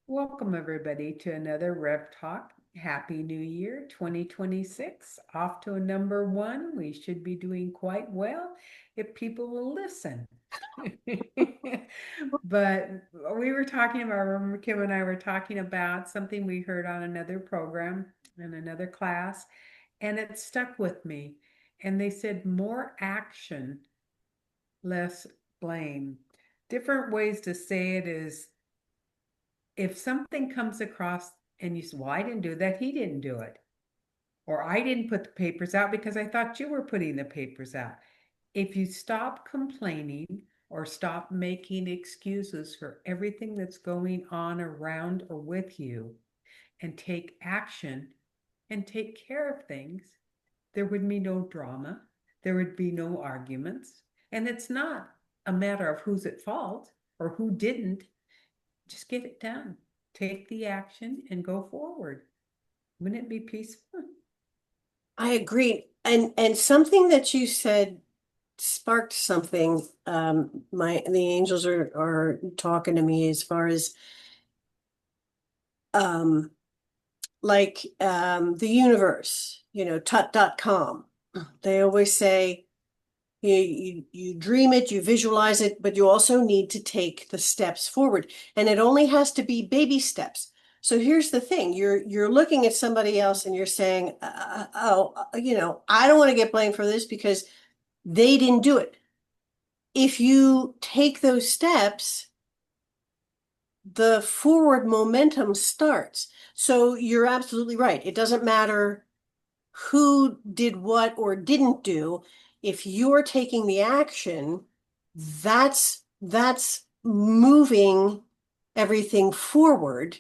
Welcome, everybody, to another Rev Talk. Happy New Year 2026. Off to a number one. We should be doing quite well if people will listen. But we were talking about, remember, Kim and I were talking about something we heard on another program in another class, and it stuck with me. And they said more action, less blame. Different ways to say it is if something comes across and you say, well, I didn't do that, he didn't do it. Or I didn't put the papers out because I thought you were putting the papers out. If you stop complaining or stop making excuses for everything that's going on around or with you and take action and take care of things, there would be no drama. There would be no arguments. And it's not a matter of who's at fault or who didn't. Just get it done. Take the action and go forward. Wouldn't it be peaceful? I agree. And something that you said sparked something. The angels are talking to me as far as um the universe, tut.com. They always say you dream it, you visualize it, but you also need to take the steps forward. And it only has to be baby steps. So here's the thing, you're looking at somebody else and you're saying, I don't want to get blamed for this because they didn't do it. If you take those steps, the forward momentum starts. So you're absolutely right. It doesn't matter who did what or didn't do. If you're taking the action, that's moving everything forward,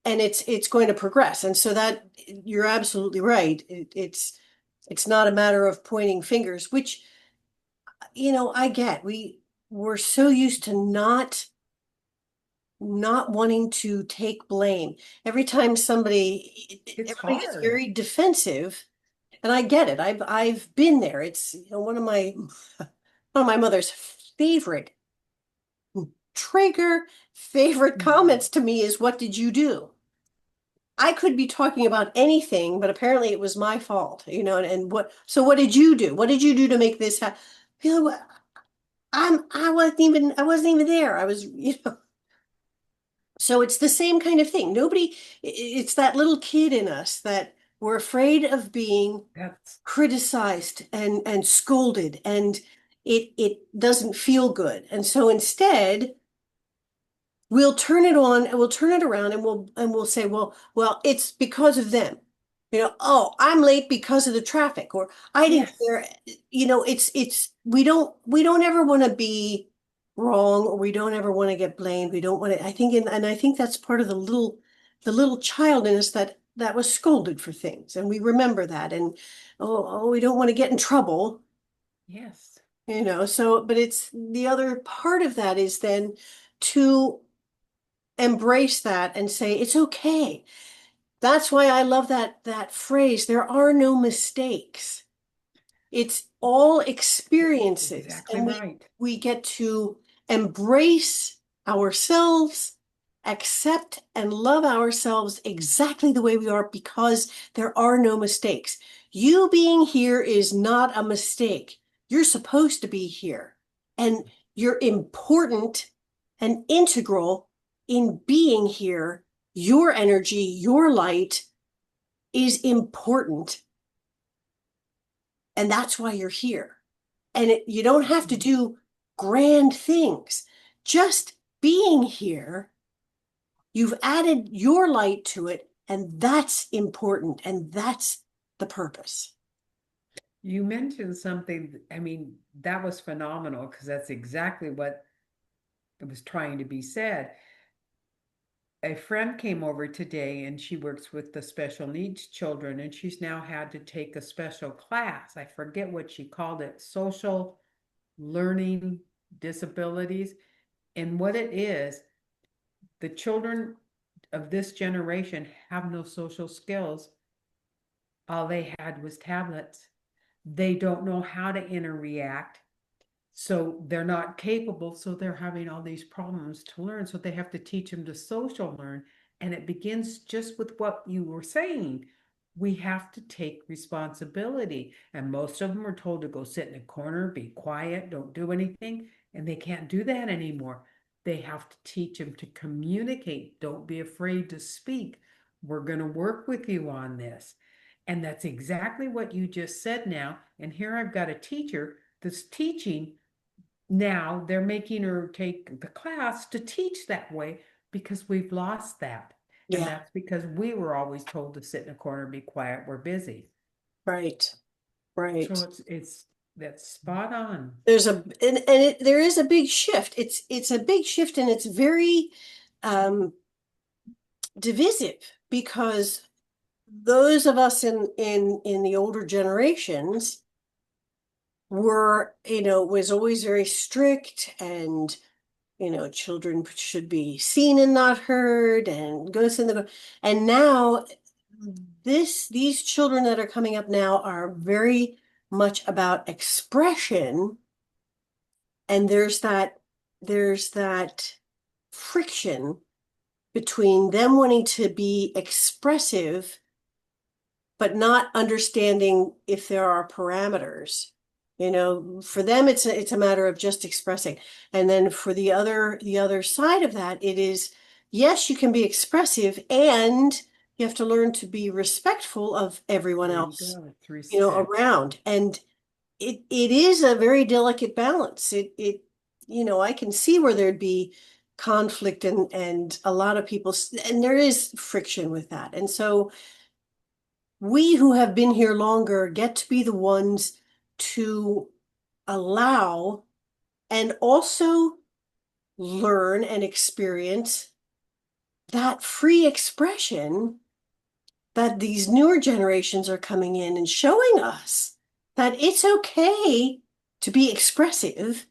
and it's going to progress. And so that you're absolutely right. It's not a matter of pointing fingers, which I get. We're so used to not wanting to take blame. Every time It's everybody gets hard. very defensive, and I get it. I've been there. It's one of my mother's favorite trigger favorite Mhm. comments to me is, "What did you do?" I could be talking about anything, but apparently it was my fault, and what did you do? What did you do to make this happen? What? I wasn't even there. I was, So it's the same kind of thing. It's that little kid in us that we're afraid of being That's criticized and scolded, and it doesn't feel good. And so instead, we'll turn it on and we'll turn it around and we'll say, well, it's because of them. Oh, I'm late because of the traffic, or I didn't yes. care. It's we don't ever want to be wrong, or we don't ever want to get blamed. We don't want to, I think, and I think that's part of the little child in us that was scolded for things, and we remember that, and we don't want to get in trouble. Yes. But it's the other part of that is then to embrace that and say it's okay. That's why I love that phrase. There are no mistakes. It's all experiences, Exactly and we right. we get to embrace ourselves, accept and love ourselves exactly the way we are, because there are no mistakes. You being here is not a mistake. You're supposed to be here, and you're important and integral in being here. Your energy, your light is important, and that's why you're here. And you don't have to Mhm. do grand things. Just being here, you've added your light to it, and that's important, and that's the purpose. You mentioned something, I mean, that was phenomenal because that's exactly what it was trying to be said. A friend came over today and she works with the special needs children, and she's now had to take a special class. I forget what she called it, social learning disabilities. And what it is, the children of this generation have no social skills. All they had was tablets. They don't know how to interact. So they're not capable, so they're having all these problems to learn. So they have to teach them to social learn. And it begins just with what you were saying. We have to take responsibility. And most of them are told to go sit in a corner, be quiet, don't do anything. And they can't do that anymore. They have to teach them to communicate. Don't be afraid to speak. We're going to work with you on this. And that's exactly what you just said now. And here I've got a teacher that's teaching now. They're making her take the class to teach that way because we've lost that. And Yeah, that's because we were always told to sit in a corner, be quiet, we're busy. right, So right. it's that's spot on. There's a there is a big shift. It's a big shift and it's very um divisive because those of us in the older generations were, was always very strict and children should be seen and not heard and goes in the and now these children that are coming up now are very much about expression, and there's that friction between them wanting to be expressive but not understanding if there are parameters. For them it's a matter of just expressing. And then for the other side of that, it is, yes, you can be expressive and you have to learn to be respectful of everyone There you else, go. It's respect. around. And it is a very delicate balance. I can see where there'd be conflict and a lot of people, and there is friction with that. And so we who have been here longer get to be the ones to allow and also learn and experience that free expression that these newer generations are coming in and showing us that it's okay to be expressive.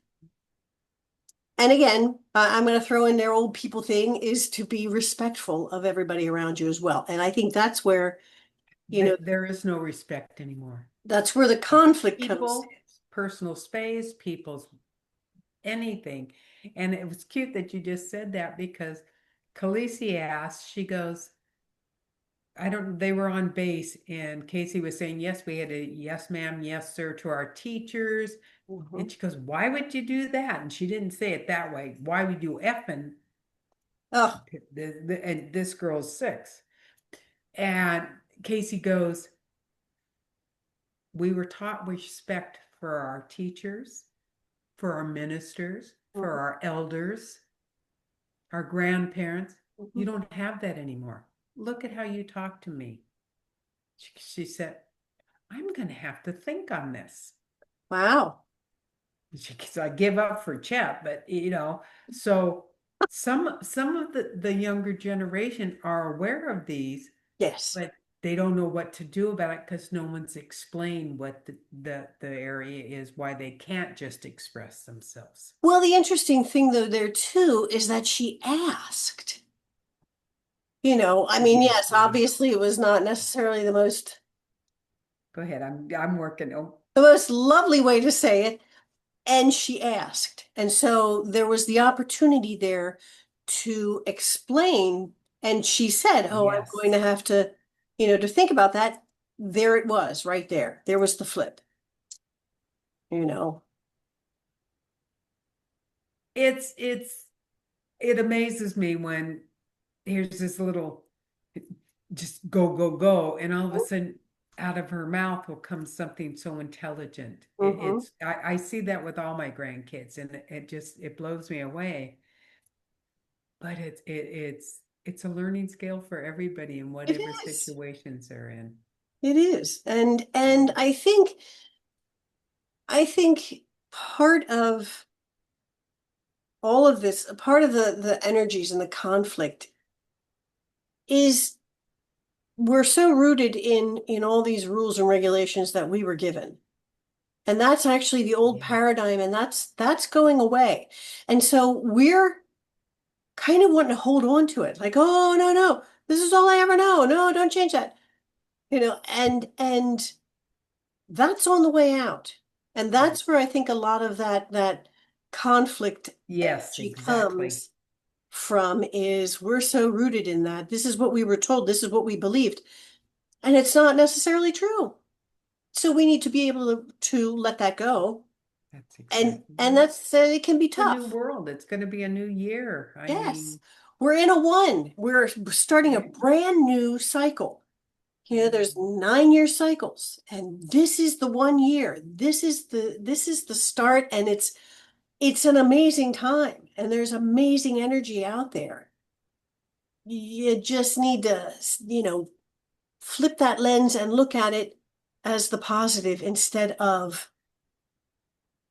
And again, I'm going to throw in their old people thing is to be respectful of everybody around you as well. And I think that's where, There is no respect anymore. that's where the conflict comes in. People, personal space, people's anything. And it was cute that you just said that because Khaleesi asked, she goes, I don't, they were on base and Casey was saying, yes, we had a yes, ma'am, yes, sir to our teachers. Mhm. And she goes, why would you do that? And she didn't say it that way. Why would you effing? Oh, And this girl's 6. And Casey goes, we were taught respect for our teachers, for our ministers, for mhm, our elders, our grandparents. mhm. You don't have that anymore. Look at how you talk to me. She said, I'm going to have to think on this. Wow. So I give up for Chet, but so some of the younger generation are aware of these, Yes. but they don't know what to do about it because no one's explained what the area is, why they can't just express themselves. Well, the interesting thing though there too is that she asked. I She mean, did. yes, obviously it was not necessarily Go ahead. I'm working. Oh, the most lovely way to say it, and she asked. And so there was the opportunity there to explain, and she said, "Oh, I'm going yes. to have to think about that." There it was, right there. There was the flip, you know. It's it amazes me when here's this little just go, go, go. And all of a sudden, out of her mouth will come something so intelligent. Hmm. I see that with all my grandkids, and it just it blows me away. But it's a learning scale for everybody in It whatever is. situations they're in. It is. And I think part of all of this, part of the energies and the conflict is we're so rooted in all these rules and regulations that we were given. And that's actually the old Yeah. paradigm, and that's going away. And so we're kind of wanting to hold on to it, like, oh no, no, this is all I ever know. No, don't change that. And that's on the way out. And Yes. that's where I think a lot of that conflict Yes, energy exactly. comes from, is we're so rooted in that. This is what we were told, this is what we believed, and it's not necessarily true. So we need to be able to let that go. That's exactly And right. that's it can be It's a new tough. world. It's going to be a new year. I Yes. mean, We're in a one. We're starting a yeah, brand new cycle. yeah, There's 9 year cycles, and this is the 1 year. This is the start, and it's an amazing time, and there's amazing energy out there. You just need to, flip that lens and look at it as the positive instead of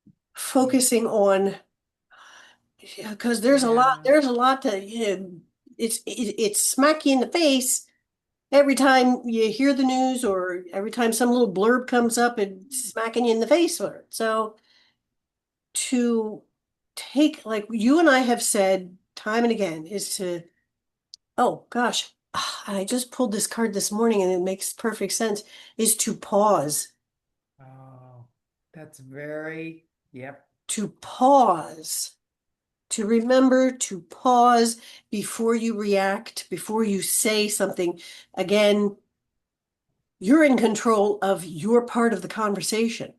yeah, focusing on, because yeah. there's a lot to, it's smack you in the face every time you hear the news, or every time some little blurb comes up and smacking you in the face for it. So to take, like you and I have said time and again, is to, oh gosh, I just pulled this card this morning and it makes perfect sense, is to pause, Oh, that's very, yep. to pause, to remember to pause before you react, before you say something. Again, you're in control of your part of the conversation.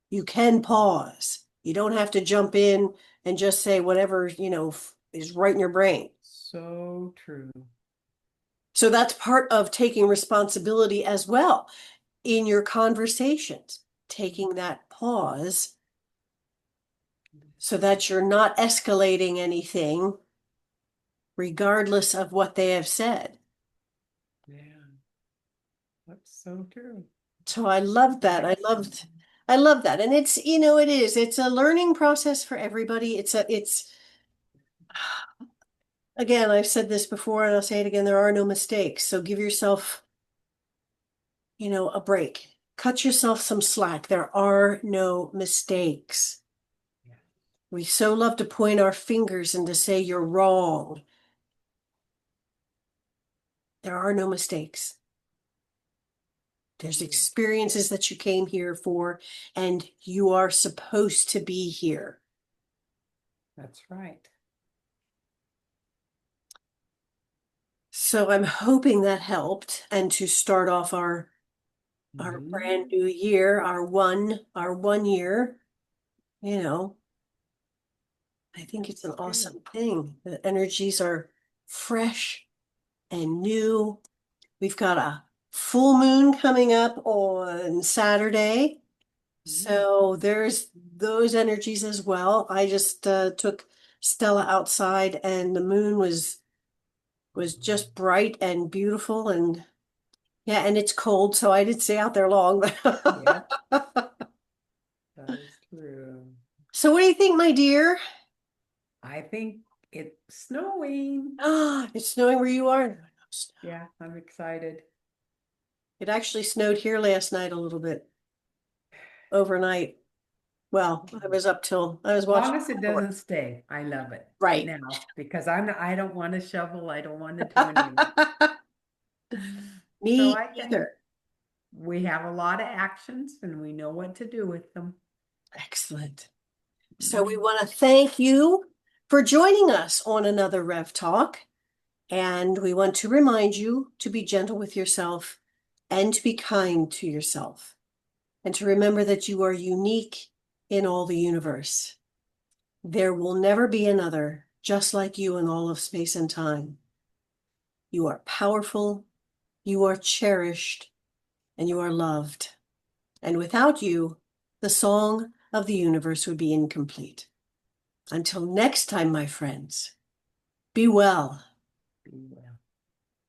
You can pause. You don't have to jump in and just say whatever, is right in your brain. So true. So that's part of taking responsibility as well in your conversations, taking that pause so that you're not escalating anything, regardless of what they have said. Yeah, that's so true. So I love that. Excellent. I love that. And it's a learning process for everybody. Again, I've said this before and I'll say it again, there are no mistakes. So give yourself, a break. Cut yourself some slack. There are no mistakes. Yeah, We so love to point our fingers and to say you're wrong. There are no mistakes. There's yeah, experiences that you came here for, and you are supposed to be here. that's right. So I'm hoping that helped, and to start off our brand Mhm. new year, our one year, you know, I think it's an That's true. awesome thing. The energies are fresh and new. We've got a full moon coming up on Saturday. Mm. So there's those energies as well. I just took Stella outside, and the moon was just bright and beautiful, and yeah, and it's cold, so I didn't stay out there long. Yep, that is true. So what do you think, my dear? I think it's snowing. Ah, it's snowing where you are. Yeah, I'm excited. It actually snowed here last night a little bit overnight. Well, I was watching Long as it fireworks. doesn't stay, I love it Right. now because I don't want to shovel. I don't want to do any of it. So Me I think either. we have a lot of actions and we know what to do with them. Excellent. So we Mhm. want to thank you for joining us on another Rev Talk. And we want to remind you to be gentle with yourself and to be kind to yourself. And to remember that you are unique in all the universe. There will never be another just like you in all of space and time. You are powerful, you are cherished, and you are loved. And without you, the song of the universe would be incomplete. Until next time, my friends, be well. Be well.